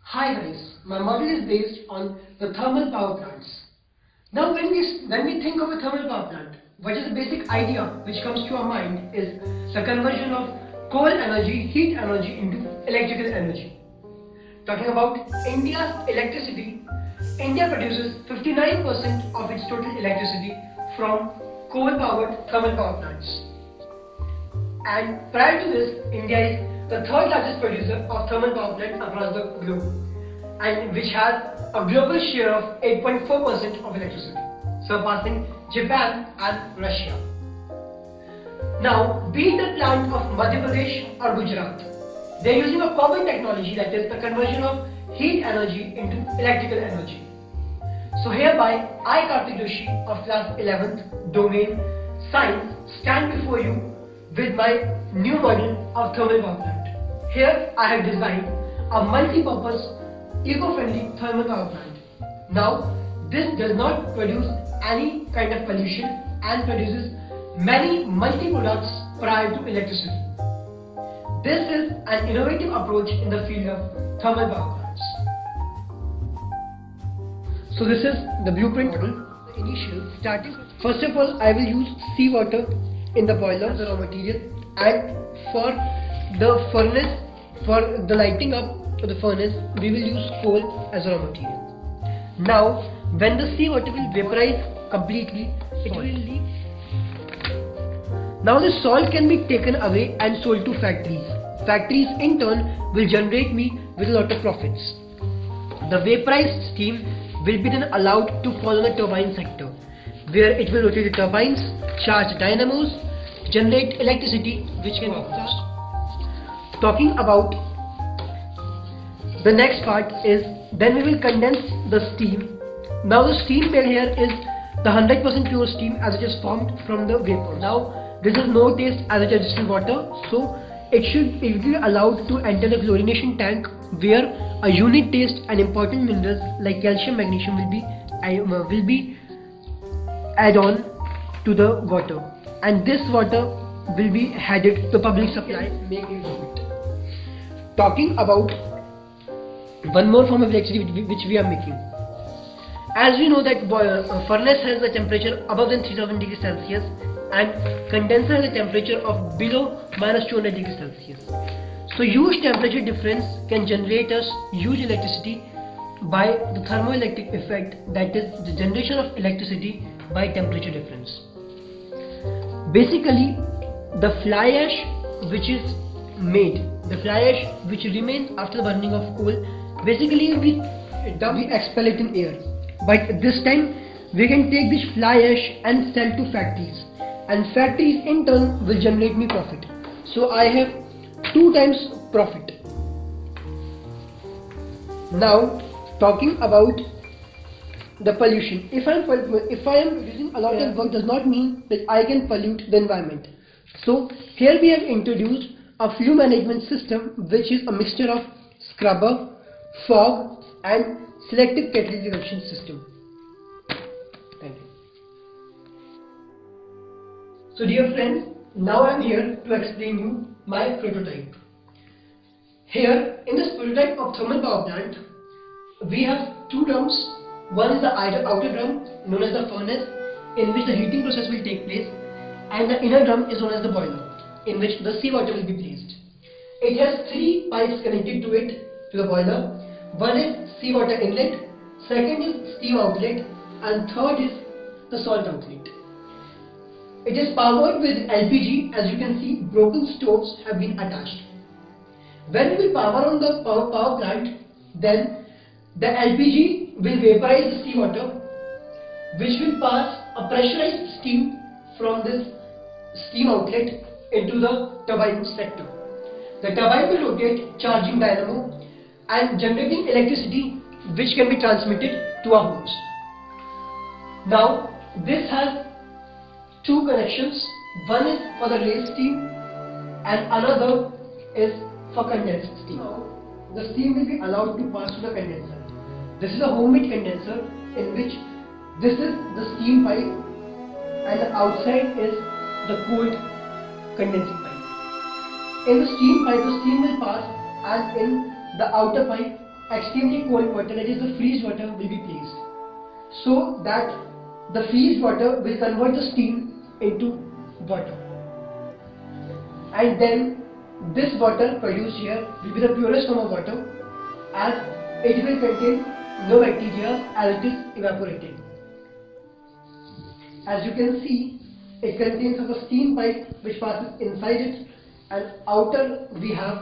Hi guys, my model is based on the thermal power plants. Now when we think of a thermal power plant, what is the basic idea which comes to our mind is the conversion of coal energy, heat energy into electrical energy. Talking about India's electricity, India produces 59% of its total electricity from coal powered thermal power plants. And prior to this, India is the third largest producer of thermal power plants across the globe, and which has a global share of 8.4% of electricity, surpassing Japan and Russia. Now, be it the plant of Madhya Pradesh or Gujarat, they are using a common technology, that is the conversion of heat energy into electrical energy. So hereby, I, Kartik Joshi of class 11th domain science, stand before you with my new model of thermal power plant. Here I have designed a multi-purpose eco-friendly thermal power plant. Now this does not produce any kind of pollution and produces many multi-products prior to electricity. This is an innovative approach in the field of thermal power plants. So this is the blueprint model. The initial starting. First of all, I will use seawater in the boiler as a raw material, and for the furnace, for the lighting up of the furnace, we will use coal as a raw material. Now when the seawater will vaporize completely, it will leave. Now the salt can be taken away and sold to factories. Factories in turn will generate me with a lot of profits. The vaporized steam will be then allowed to fall on the turbine sector, where it will rotate the turbines, charge dynamos, generate electricity which can be used. Talking about the next part is, then we will condense the steam. Now the steam made here is the 100% pure steam as it is formed from the vapor. Now this is no taste as it is distilled water, so it will be allowed to enter the chlorination tank, where a unique taste and important minerals like calcium, magnesium will be add on to the water, and this water will be added to public supply, make use of it. Talking about one more form of electricity which we are making. As we know that furnace has a temperature above than 3000 degrees Celsius and condenser has a temperature of below -200 degrees Celsius. So huge temperature difference can generate us huge electricity by the thermoelectric effect, that is the generation of electricity by temperature difference. Basically, the fly ash which is made, the fly ash which remains after the burning of coal, basically we expel it in air. But this time we can take this fly ash and sell to factories, and factories in turn will generate me profit. So I have 2 times profit. Now talking about the pollution. If I am using a lot of work, does not mean that I can pollute the environment. So here we have introduced a fuel management system which is a mixture of scrubber, fog and selective catalytic reduction system. Thank you. So dear friends, now I am here to explain you my prototype. Here in this prototype of thermal power plant, we have 2 drums. One is the outer drum known as the furnace, in which the heating process will take place, and the inner drum is known as the boiler, in which the seawater will be placed. It has 3 pipes connected to it, to the boiler. One is seawater inlet, second is steam outlet, and third is the salt outlet. It is powered with LPG. As you can see, broken stoves have been attached. When we will power on the power plant, then the LPG will vaporize the seawater, which will pass a pressurized steam from this steam outlet into the turbine sector. The turbine will rotate, charging dynamo and generating electricity which can be transmitted to our homes. Now this has 2 connections. One is for the raised steam and another is for condensed steam. The steam will be allowed to pass to the condenser. This is a homemade condenser, in which this is the steam pipe and the outside is the cold condensing pipe. In the steam pipe, the steam will pass, and in the outer pipe extremely cold water, that is the freeze water, will be placed, so that the freeze water will convert the steam into water, and then this water produced here will be the purest form of water, as it will contain no bacteria as it is evaporated. As you can see, it contains of a steam pipe which passes inside it, and outer we have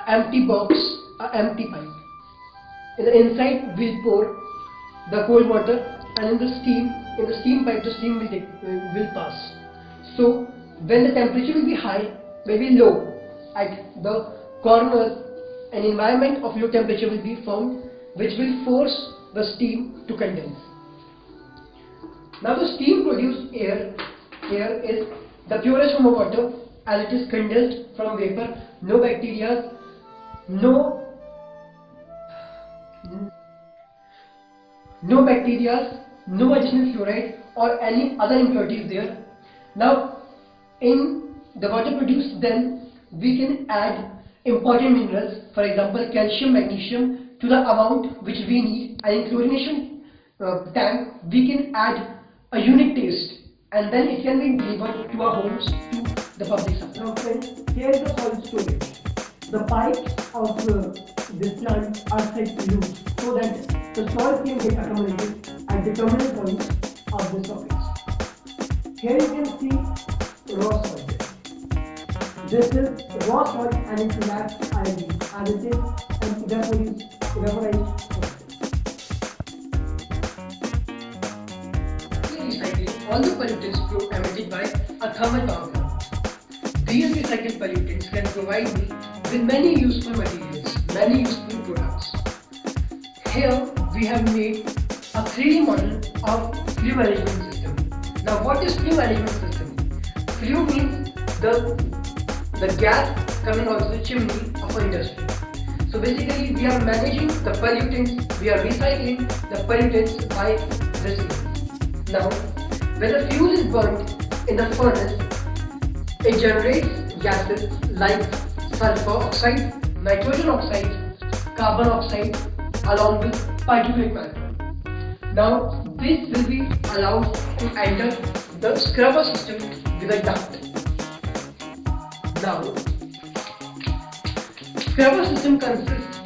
an empty box, an empty pipe. In the inside we'll pour the cold water, and in the steam pipe the steam will pass. So when the temperature will be high, maybe low, at the corners an environment of low temperature will be formed, which will force the steam to condense. Now the steam produced here is the purest form of water, as it is condensed from vapor, no bacteria, no additional fluoride or any other impurities there. Now in the water produced, then we can add important minerals, for example calcium, magnesium, to the amount which we need, and in chlorination tank we can add a unique taste, and then it can be delivered to our homes, to the public sector. Now friends, here is the solid storage. The pipes of this plant are set loose so that the salt can get accumulated at the terminal points of the sockets. Here you can see raw salt. This is raw salt and it lacks iodine, as it is an evaporized salt. Recycling all the pollutants emitted by a thermal power plant. These recycled pollutants can provide me with many useful materials, many useful products. Here we have made a 3D model of flue management system. Now what is flue management system? Flue means the gas coming out of the chimney of an industry. So basically we are managing the pollutants, we are recycling the pollutants by this means. Now when the fuel is burnt in the furnace, it generates gases like sulfur oxide, nitrogen oxide, carbon oxide, along with particulate matter. Now this will be allowed to enter the scrubber system with a duct. Now scrubber system consists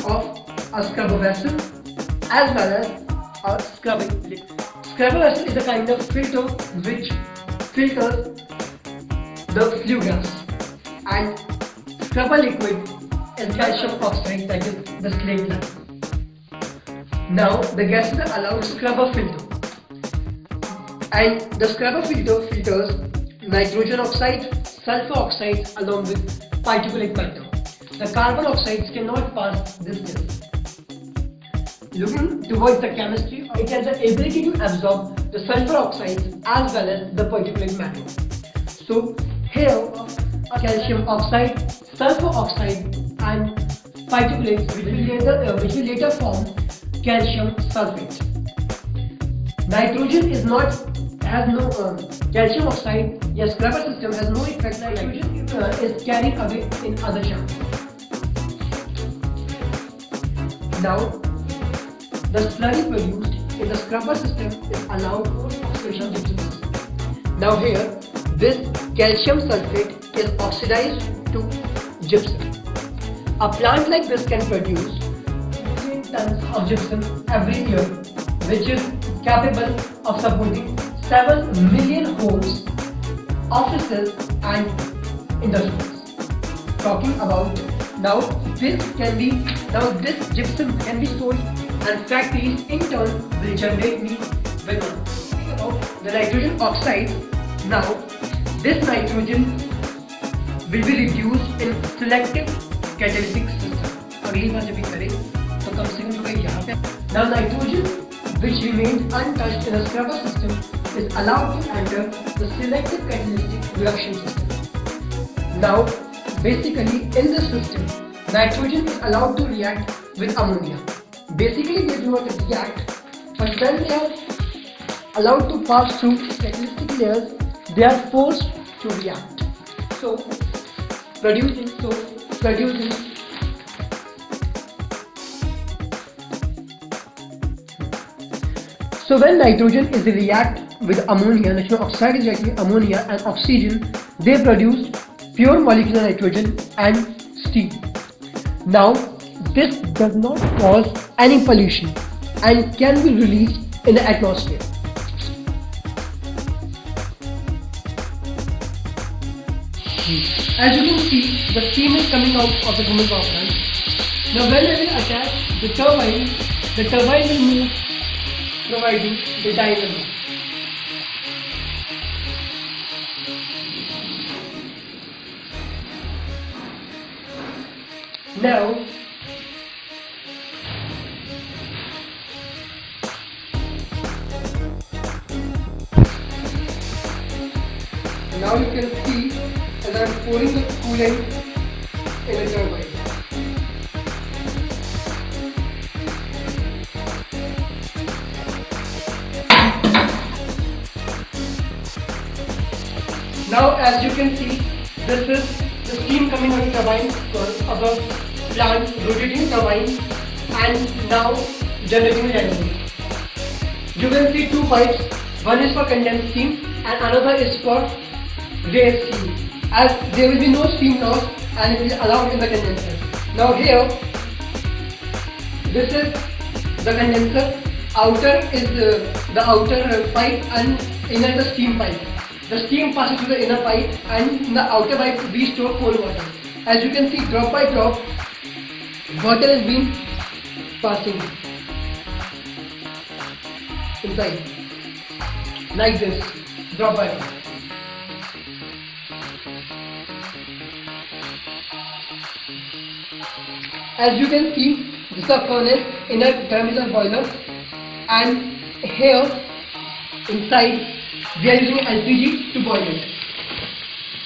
of a scrubber vessel as well as a scrubbing liquid. Scrubber vessel is a kind of filter which filters the flue gas, and scrubber liquid is calcium oxide, that is the slate line. Now the gases are allowed scrubber filter, and the scrubber filter filters nitrogen oxide, sulfur oxide along with particulate matter. The carbon oxides cannot pass this test. Looking towards the chemistry, it has the ability to absorb the sulfur oxides as well as the particulate matter. So here calcium oxide, sulfur oxide and particulates which will later form calcium sulfate. Nitrogen has no calcium oxide, yes, scrubber system has no effect. Nitrogen is carried away in other channels. Now the slurry produced in the scrubber system is allowed for oxidation gypsum system. Now here this calcium sulfate is oxidized to gypsum. A plant like this can produce 15 tons of gypsum every year, which is capable of supporting 7 million homes, offices and industries. Talking about this gypsum can be sold, and factories in turn will generate me with money. Speaking about the nitrogen oxide, now this nitrogen will be reduced in selective catalytic system. अगली बार जब भी करें तो कम से कम कोई यहाँ पे. Now nitrogen which remains untouched in a scrubber system is allowed to enter the selective catalytic reaction system. Now basically in this system nitrogen is allowed to react with ammonia. Basically they do not react, but when they are allowed to pass through catalytic layers, they are forced to react. So producing So when nitrogen is react with ammonia, nitrogen oxide is reacting with ammonia and oxygen, they produce pure molecular nitrogen and steam. Now this does not cause any pollution and can be released in the atmosphere. As you can see, the steam is coming out of the thermal power plant. Now when we will attach the turbine will move, providing the dynamo. Now you can see as I am pouring the coolant in the turbine. Now as you can see, this is the steam coming out of the turbine of the plant, rotating turbine, and now generating the dynamo. You can see two pipes, one is for condensed steam and another is for raised steam, as there will be no steam loss and it is allowed in the condenser. Now here, this is the condenser, outer is the outer pipe and inner the steam pipe. The steam passes through the inner pipe and in the outer pipe we store cold water. As you can see, drop by drop, water is being passing inside, like this, drop by drop. As you can see, this is a furnace, inner term is a boiler, and here inside we are using LPG to boil it.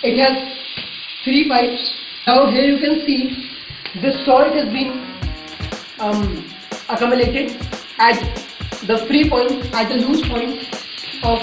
It has 3 pipes. Now here you can see this salt has been accumulated at the free point, at the loose point of